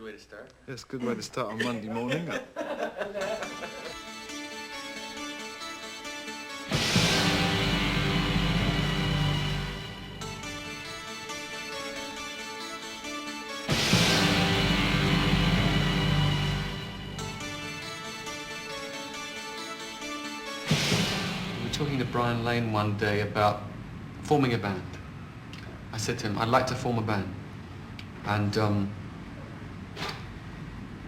way to start. Yeah, it's a good way to start on Monday morning. We were talking to Brian Lane one day about forming a band. I said to him, I'd like to form a band. And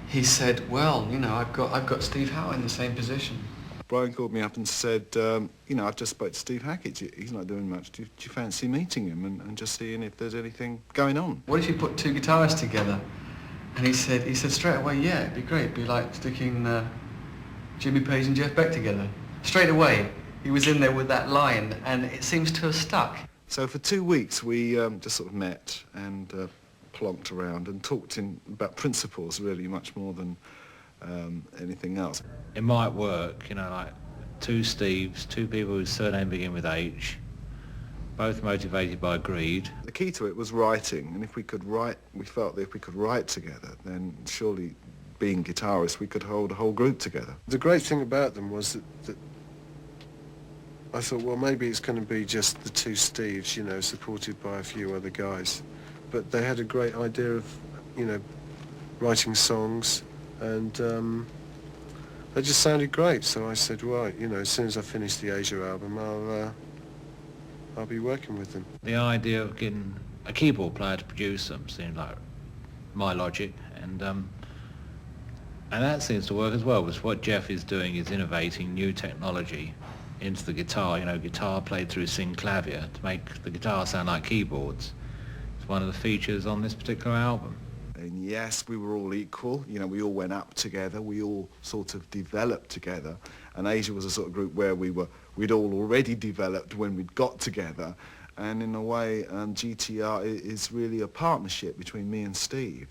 he said, well, you know, I've got Steve Howe in the same position. Brian called me up and said, you know, I've just spoke to Steve Hackett. He's not doing much. Do you fancy meeting him and just seeing if there's anything going on? What if you put two guitarists together? And he said straight away, yeah, it'd be great. It'd be like sticking Jimmy Page and Jeff Beck together. Straight away, he was in there with that line, and it seems to have stuck. So for 2 weeks, we just sort of met and plonked around and talked about principles, really, much more than anything else. It might work, you know, like two Steves, two people whose surname begin with H, both motivated by greed. The key to it was writing, and if we could write, we felt that if we could write together, then surely, being guitarists, we could hold a whole group together. The great thing about them was that I thought, well, maybe it's going to be just the two Steves, you know, supported by a few other guys. But they had a great idea of, you know, writing songs, and they just sounded great. So I said, right, you know, as soon as I finish the Asia album, I'll be working with them. The idea of getting a keyboard player to produce them seemed like my logic, and that seems to work as well, because what Jeff is doing is innovating new technology into the guitar, you know, guitar played through synclavier to make the guitar sound like keyboards. It's one of the features on this particular album. And yes, we were all equal, you know, we all went up together, we all sort of developed together, and Asia was a sort of group where we'd all already developed when we'd got together, and in a way, GTR is really a partnership between me and Steve.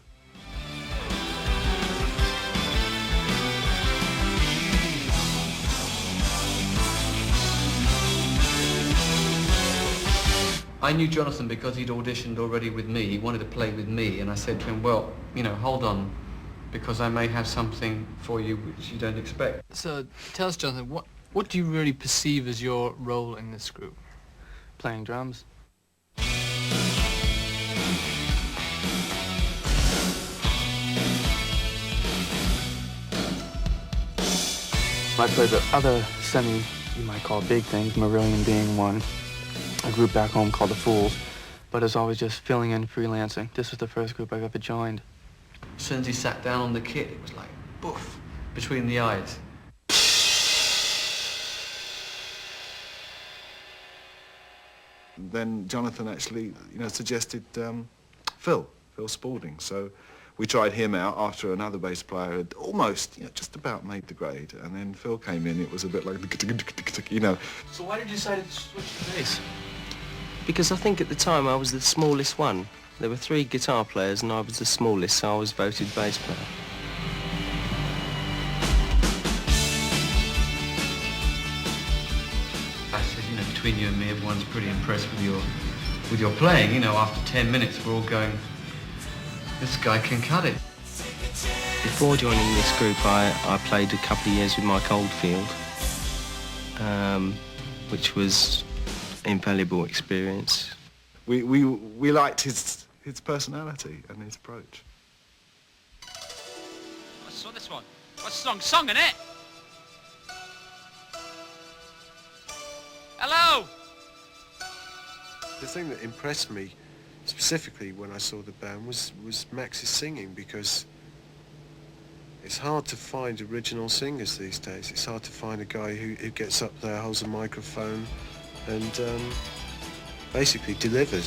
I knew Jonathan because he'd auditioned already with me. He wanted to play with me, and I said to him, well, you know, hold on, because I may have something for you which you don't expect. So tell us, Jonathan, what do you really perceive as your role in this group? Playing drums? I played the other semi, you might call big things, Marillion being one. A group back home called The Fools, but it's always just filling in, freelancing. This was the first group I've ever joined. As soon as he sat down on the kit, it was like, boof, between the eyes. Then Jonathan actually, you know, suggested Phil Spalding. So we tried him out after another bass player had almost, you know, just about made the grade. And then Phil came in, it was a bit like, you know. So why did you decide to switch to bass? Because I think at the time I was the smallest one. There were 3 guitar players and I was the smallest, so I was voted bass player. I said, you know, between you and me, everyone's pretty impressed with your playing. You know, after 10 minutes, we're all going, this guy can cut it. Before joining this group, I played a couple of years with Mike Oldfield, which was an invaluable experience. We liked his personality and his approach. I saw this one. What's the song, innit? Hello! The thing that impressed me specifically when I saw the band was Max's singing, because it's hard to find original singers these days. It's hard to find a guy who gets up there, holds a microphone and basically delivers.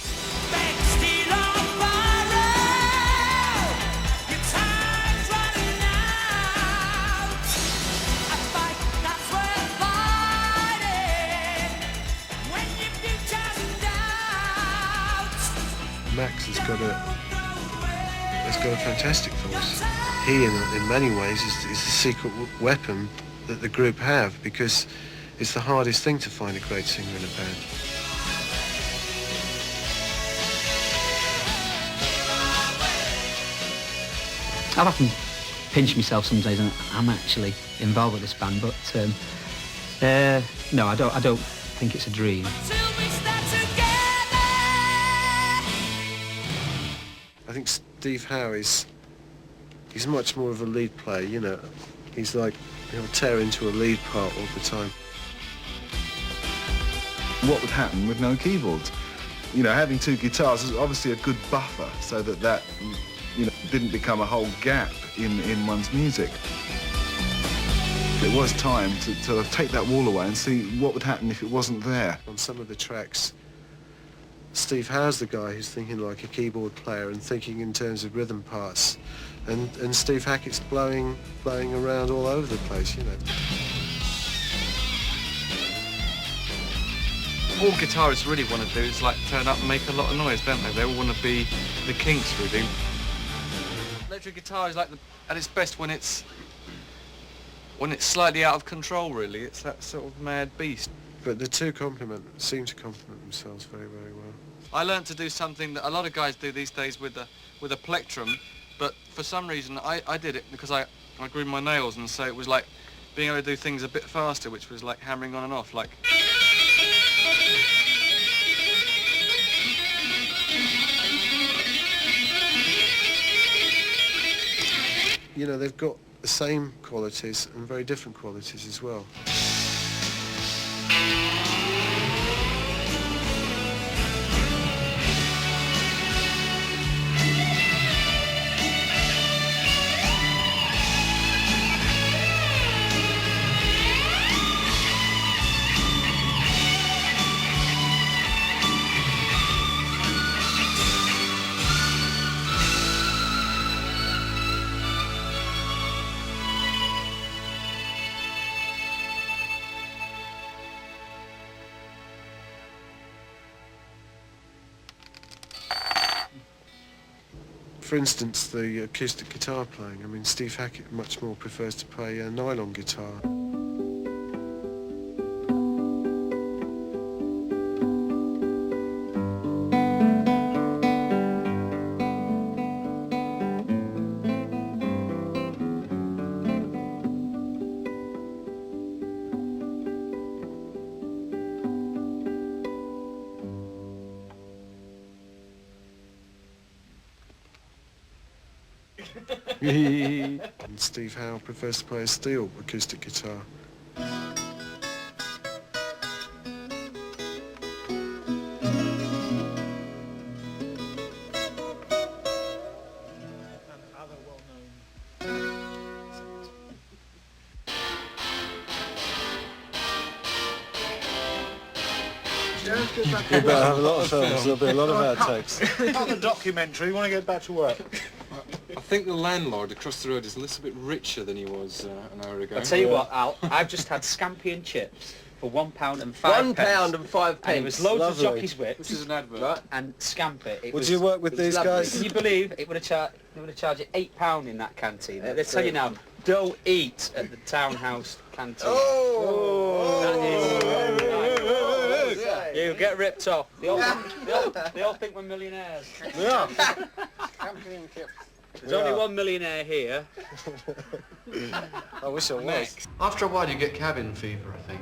Max has got a fantastic voice. He, in many ways, is the secret weapon that the group have, because it's the hardest thing to find a great singer in a band. I've often pinched myself some days and I'm actually involved with this band, but no, I don't think it's a dream. I think Steve Howe he's much more of a lead player, you know. He's like, he'll tear into a lead part all the time. What would happen with no keyboards? You know, having two guitars is obviously a good buffer so that you know, didn't become a whole gap in one's music. It was time to take that wall away and see what would happen if it wasn't there. On some of the tracks, Steve Howe's the guy who's thinking like a keyboard player and thinking in terms of rhythm parts, and Steve Hackett's blowing around all over the place, you know. All guitarists really want to do is like turn up and make a lot of noise, don't they? They all want to be the Kinks, really. Electric guitar is like at its best when it's slightly out of control, really. It's that sort of mad beast. But the two seem to complement themselves very, very well. I learned to do something that a lot of guys do these days with a plectrum, but for some reason I did it because I grew my nails, and so it was like being able to do things a bit faster, which was like hammering on and off, like. You know, they've got the same qualities and very different qualities as well. For instance, the acoustic guitar playing. I mean, Steve Hackett much more prefers to play a nylon guitar. And Steve Howe prefers to play a steel acoustic guitar. You better have a lot of films, there'll be a lot of outtakes. Not the documentary, we want to get back to work. I think the landlord across the road is a little bit richer than he was an hour ago. I'll tell you what, Al, I've just had scampi and chips for £1 and 5 £1 and 5 pence. And it was loads Lovely. of jockey's whips. This is an advert. Right, and scampi. Would you work with these guys? Can you believe it would have charged you £8 in that canteen? They tell you now, don't eat at the townhouse canteen. You get ripped off. They all think we're millionaires. Yeah. There's only one millionaire here. I wish I was. After a while you get cabin fever, I think.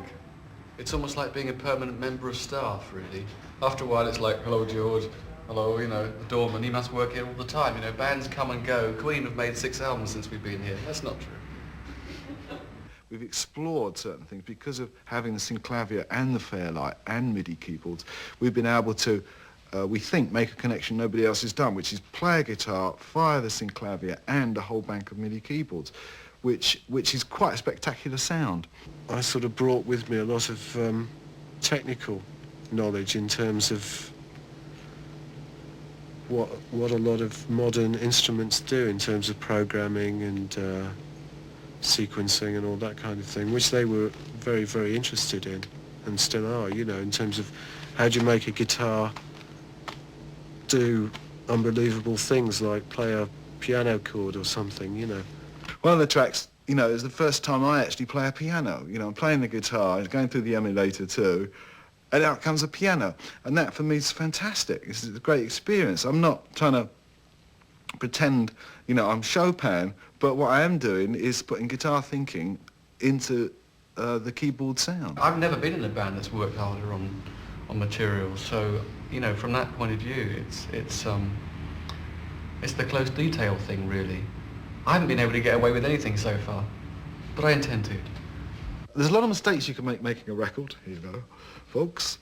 It's almost like being a permanent member of staff, really. After a while it's like, hello George, hello, you know, the doorman, he must work here all the time. You know, bands come and go. Queen have made 6 albums since we've been here. That's not true. We've explored certain things because of having the synclavier and the Fairlight and MIDI keyboards. We've been able to, we think, make a connection nobody else has done, which is play a guitar, fire the synclavier and a whole bank of MIDI keyboards, which is quite a spectacular sound. I sort of brought with me a lot of technical knowledge in terms of what a lot of modern instruments do in terms of programming and sequencing and all that kind of thing, which they were very, very interested in and still are, you know, in terms of how do you make a guitar do unbelievable things like play a piano chord or something, you know. One of the tracks, you know, is the first time I actually play a piano. You know, I'm playing the guitar, it's going through the emulator too, and out comes a piano. And that for me is fantastic. It's a great experience. I'm not trying to pretend, you know, I'm Chopin, but what I am doing is putting guitar thinking into the keyboard sound. I've never been in a band that's worked harder on material, so, you know, from that point of view, it's the close detail thing, really. I haven't been able to get away with anything so far, but I intend to. There's a lot of mistakes you can make making a record, you know, folks.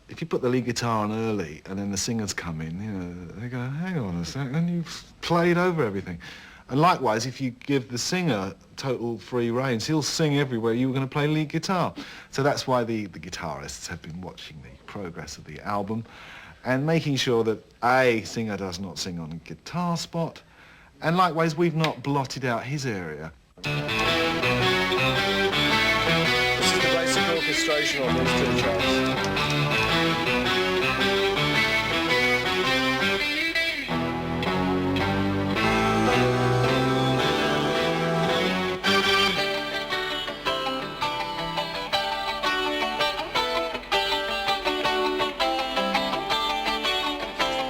If you put the lead guitar on early and then the singers come in, you know, they go, hang on a second, and you've played over everything. And likewise, if you give the singer total free rein, he'll sing everywhere you were going to play lead guitar. So that's why the guitarists have been watching the progress of the album and making sure that A, singer does not sing on a guitar spot, and likewise, we've not blotted out his area. This is the basic orchestration on these 2 tracks.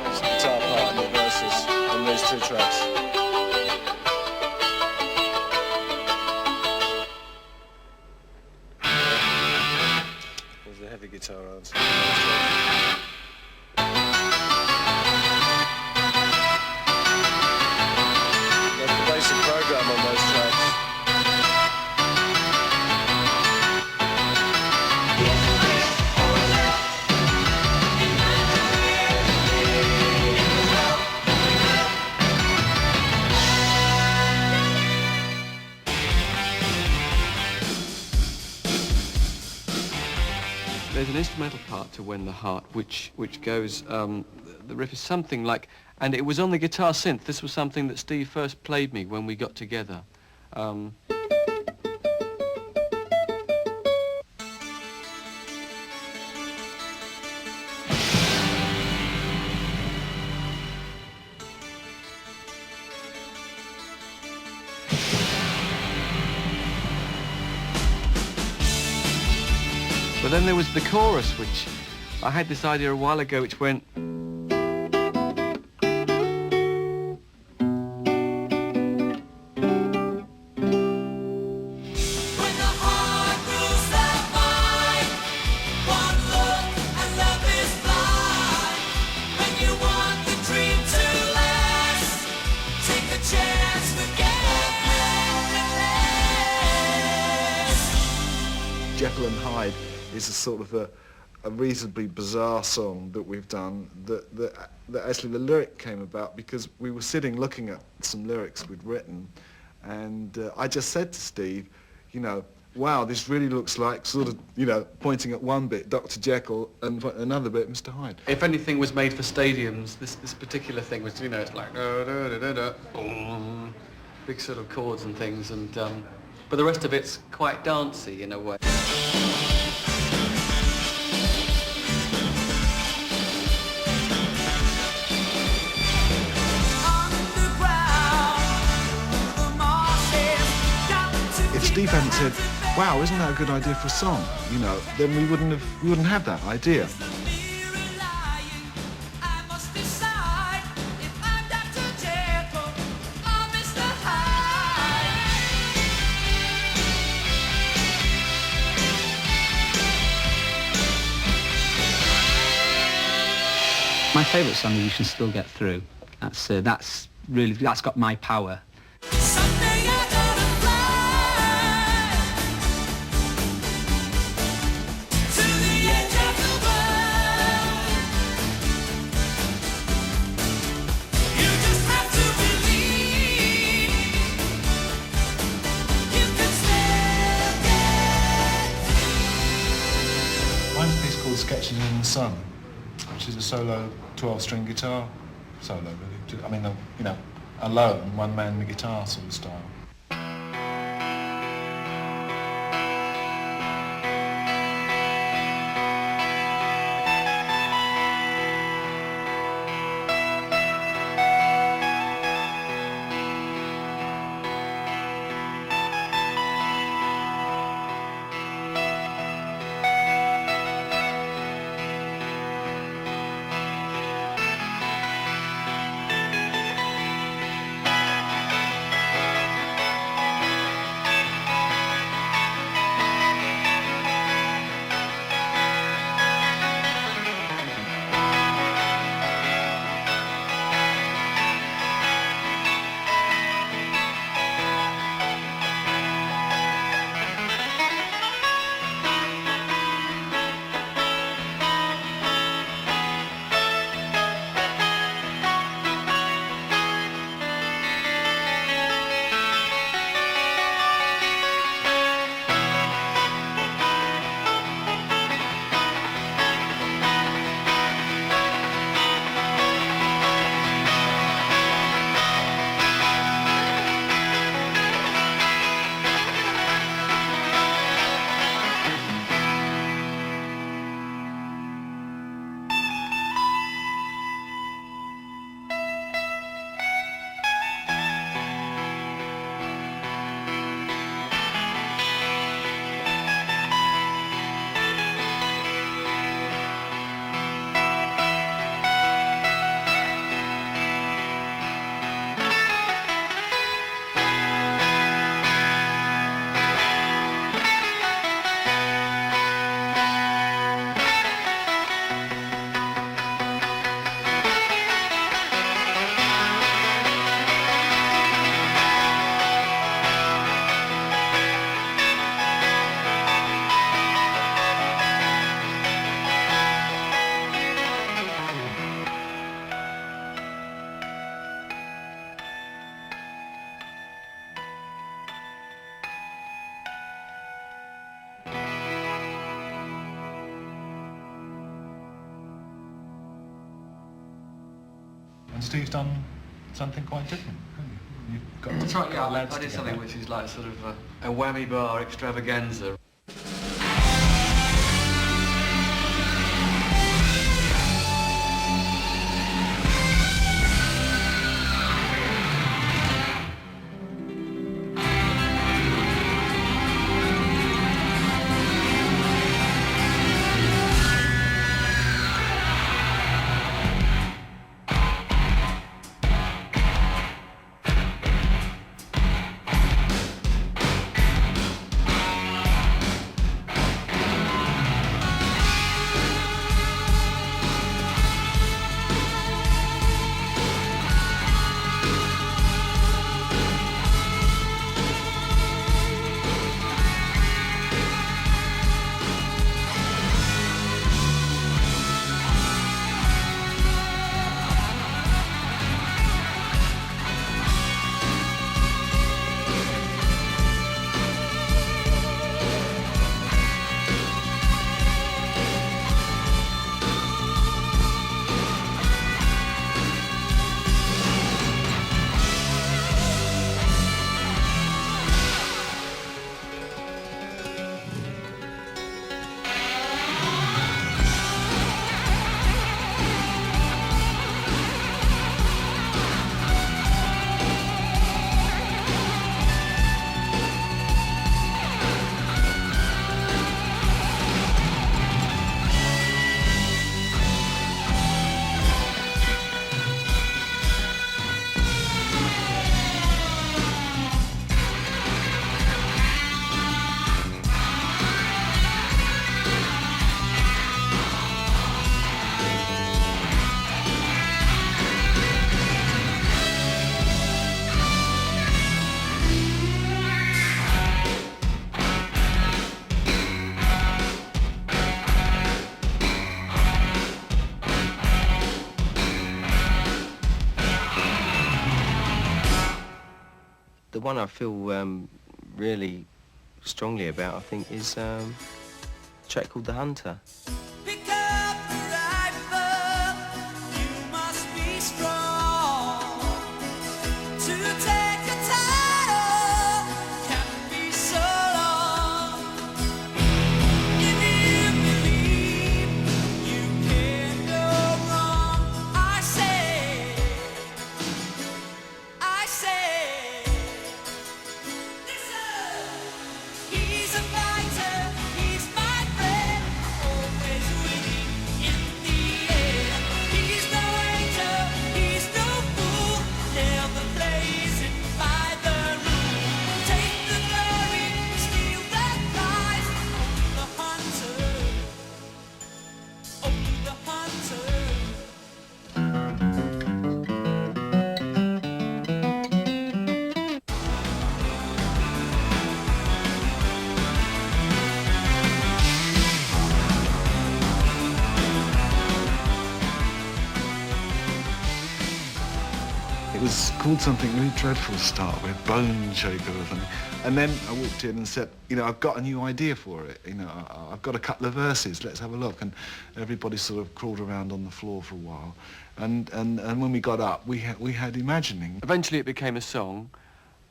It's the guitar part and the verses on these 2 tracks. There's the heavy guitar answer. That's the basic program on those tracks. There's an instrumental part to When the Heart, which goes, the riff is something like, and it was on the guitar synth. This was something that Steve first played me when we got together. But then there was the chorus, which I had this idea a while ago, which went... Jekyll and Hyde is a sort of a reasonably bizarre song that we've done that actually the lyric came about because we were sitting looking at some lyrics we'd written, and I just said to Steve, you know, wow, this really looks like sort of, you know, pointing at one bit Dr. Jekyll and another bit Mr. Hyde. If anything was made for stadiums, this particular thing was, you know, it's like da, da, da, da, da, boom, big sort of chords and things, and but the rest of it's quite dancey in a way. If Steve hadn't said, wow, isn't that a good idea for a song, you know, then we wouldn't have that idea. My favourite song is You Can Still Get Through. That's got my power. Mine's a piece called Sketches in the Sun, which is a solo 12-string guitar solo, really. I mean, you know, alone, one-man guitar sort of style. And Steve's done something quite different, haven't you? You've got That's right, yeah, lads I did together. something which is like sort of a whammy bar extravaganza. The one I feel really strongly about, I think, is a track called The Hunter. Pick up the rifle, you must be strong. To take a title can't be so long. If you believe you can go wrong, I say, he's a fighter, he's my friend, always winning in the end. He's no angel, he's no fool, never plays it by the rule. Take the glory, steal that prize, only the hunter, only the hunter. It was called something really dreadful to start with, Bone Shaker or something. And then I walked in and said, you know, I've got a new idea for it. You know, I've got a couple of verses, let's have a look. And everybody sort of crawled around on the floor for a while. And when we got up, we had imagining. Eventually it became a song,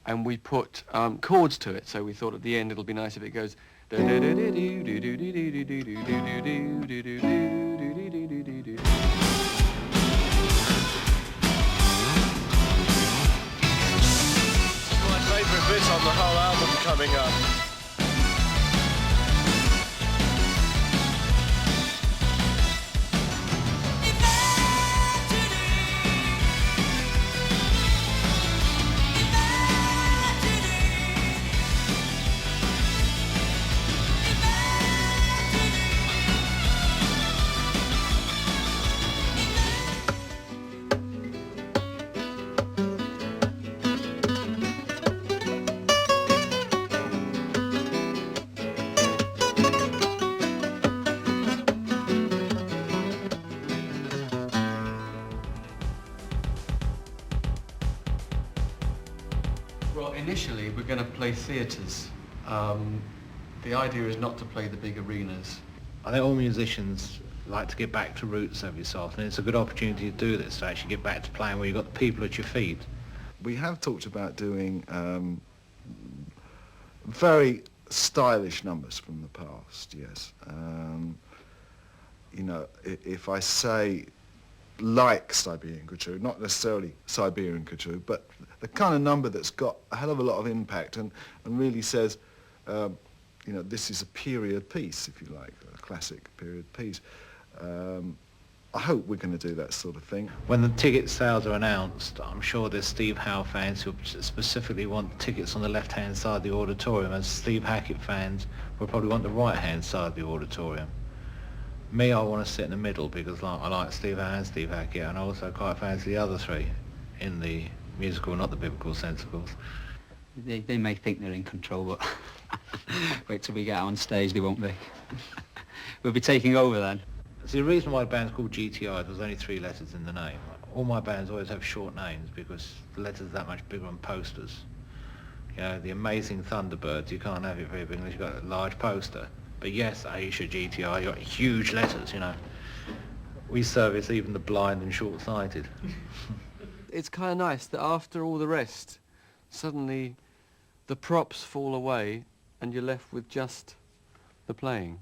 and we put chords to it, so we thought at the end it'll be nice if it goes... My favourite bit on the whole album coming up. Well, initially we're going to play theatres. The idea is not to play the big arenas. I think all musicians like to get back to roots every so often. It's a good opportunity to do this, to actually get back to playing where you've got the people at your feet. We have talked about doing very stylish numbers from the past, yes. You know, if I say like Siberian Couture, not necessarily Siberian Couture, but the kind of number that's got a hell of a lot of impact and really says, you know, this is a period piece, if you like, a classic period piece. I hope we're going to do that sort of thing. When the ticket sales are announced, I'm sure there's Steve Howe fans who specifically want tickets on the left-hand side of the auditorium, as Steve Hackett fans will probably want the right-hand side of the auditorium. Me, I want to sit in the middle because I like Steve Howe and Steve Hackett, and I also quite fancy the other three in the musical, not the biblical sensicles. They may think they're in control, but wait till we get on stage, they won't be. We'll be taking over then. See, the reason why the band's called GTR, there's only 3 letters in the name. All my bands always have short names because the letters are that much bigger on posters. You know, the Amazing Thunderbirds, you can't have it very big unless you've got a large poster. But yes, Aisha GTR, you've got huge letters, you know. We service even the blind and short-sighted. It's kind of nice that after all the rest, suddenly the props fall away and you're left with just the playing.